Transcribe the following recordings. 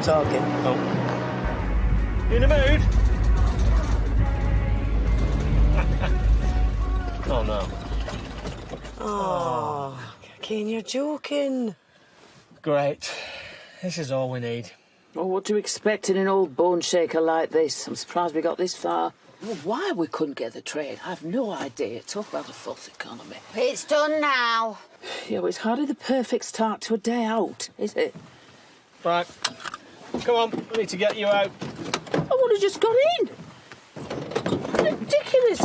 talking. Oh. You in the mood? Oh, no. Oh, Keane, you're joking. Great. This is all we need. Well, what do you expect in an old bone shaker like this? I'm surprised we got this far. Well, why we couldn't get the train, I've no idea. Talk about a false economy. It's done now. Yeah, well, it's hardly the perfect start to a day out, is it? Right. Come on, we need to get you out. I would have just got in. Ridiculous.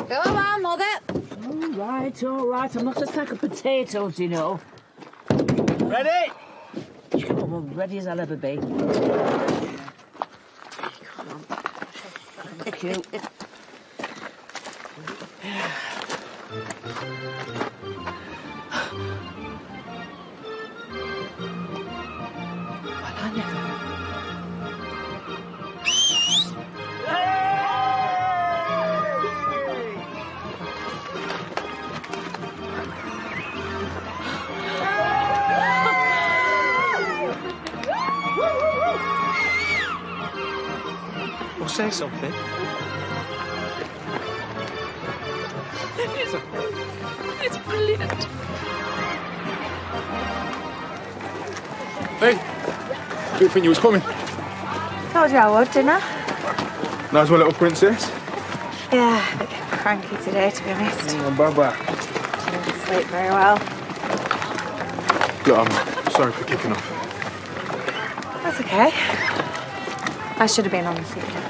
Go on, Mother. All right. I'm not a sack of potatoes, you know. Ready? Come on, ready as I'll ever be. Come on. Thank you. Well, I never. Well, say something. It's brilliant. Hey, didn't think you was coming. Told you I would, didn't I? Nice one, little princess. Yeah, a bit cranky today, to be honest. Bye-bye. Didn't sleep very well. Look, I'm sorry for kicking off. That's okay. I should have been on the weekend.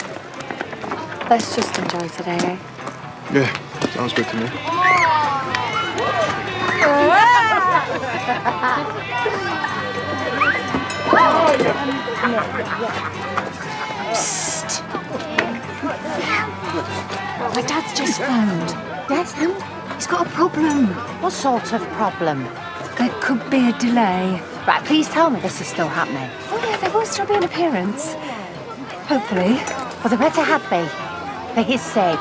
Let's just enjoy today, eh? Yeah, sounds good to me. Psst. My dad's just phoned. Yes, He's got a problem. what sort of problem? There could be a delay. Right, please tell me this is still happening. Oh, yeah, there will still be an appearance. Hopefully. Well, there better have be. For his sake.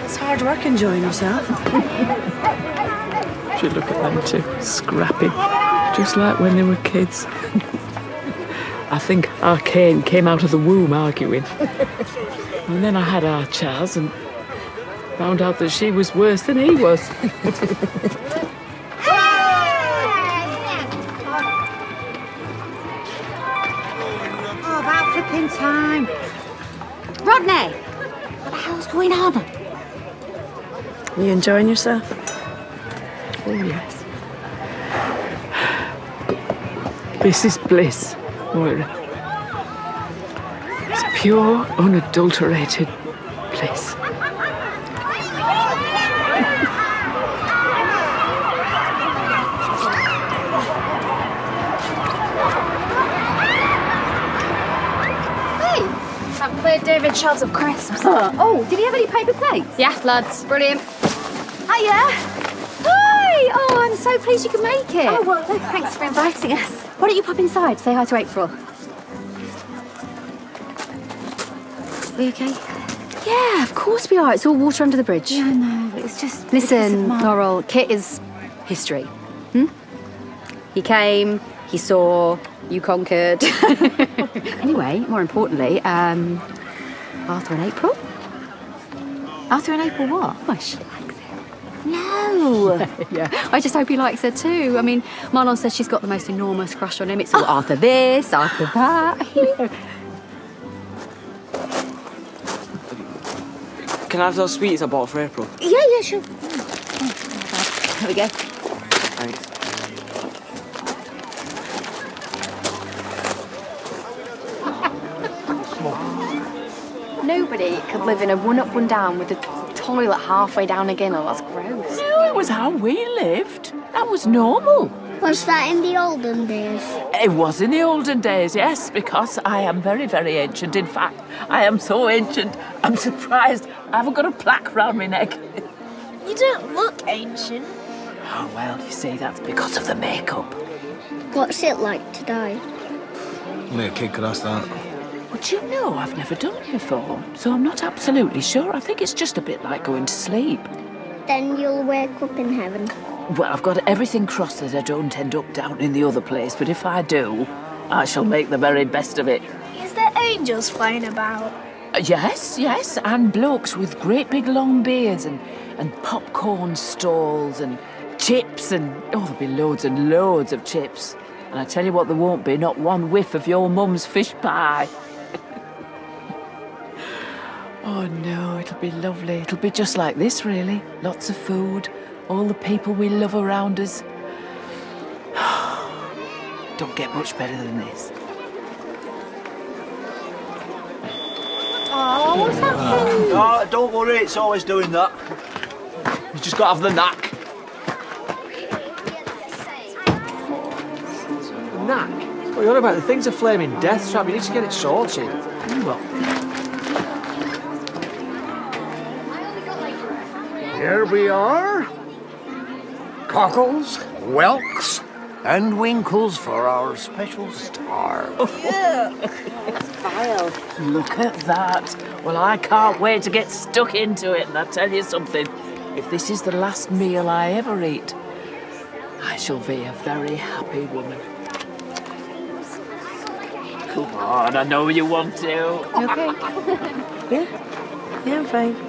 It's hard work enjoying yourself. Should look at them two, scrapping, just like when they were kids. I think our Kane came out of the womb arguing. And then I had our Charles and found out that she was worse than he was. Oh, about flipping time. Rodney! What the hell's going on? Are you enjoying yourself? Oh, yes. This is bliss, Moira. It's pure, unadulterated bliss. I've cleared David's shelves of crisps. Oh, did he have any paper plates? Yeah, lads. Brilliant. Hiya. Hi. Oh, I'm so pleased you could make it. Oh, well, thanks for inviting us. Why don't you pop inside? Say hi to April. Are you okay? Yeah, of course we are. It's all water under the bridge. Yeah, I know. It's just... Listen, Laurel, Kit is history. He came, he saw, you conquered. Anyway, more importantly, Arthur and April? Arthur and April what? Oh, she likes him. No! Yeah, I just hope he likes her too. I mean, Marlon says she's got the most enormous crush on him. It's all Arthur this, Arthur that. Can I have those sweets I bought for April? Yeah, sure. There we go. Thanks. Nobody could live in a one-up, one-down with the toilet halfway down again. Oh, that's gross. No, it was how we lived. That was normal. Was that in the olden days? It was in the olden days, yes, because I am very, very ancient. In fact, I am so ancient, I'm surprised I haven't got a plaque round my neck. You don't look ancient. Oh, well, you see, that's because of the makeup. What's it like to die? Only a kid could ask that. But you know, I've never done it before, so I'm not absolutely sure. I think it's just a bit like going to sleep. Then you'll wake up in heaven. Well, I've got everything crossed that I don't end up down in the other place, but if I do, I shall make the very best of it. Is there angels flying about? Yes, and blokes with great big long beards and popcorn stalls and chips and... Oh, there'll be loads and loads of chips. And I tell you what, there won't be, not one whiff of your mum's fish pie. Oh, no, it'll be lovely. It'll be just like this, really. Lots of food, all the people we love around us. Don't get much better than this. Oh, what's happened? Oh, don't worry, it's always doing that. You just got to have the knack. Knack? What are you on about? The thing's a flaming death trap. You need to get it sorted. Well, Here we are. Cockles, whelks, and winkles for our special star. look at that. Well, I can't wait to get stuck into it, and I tell you something, if this is the last meal I ever eat, I shall be a very happy woman. Come on, I know you want to. Yeah, I'm fine.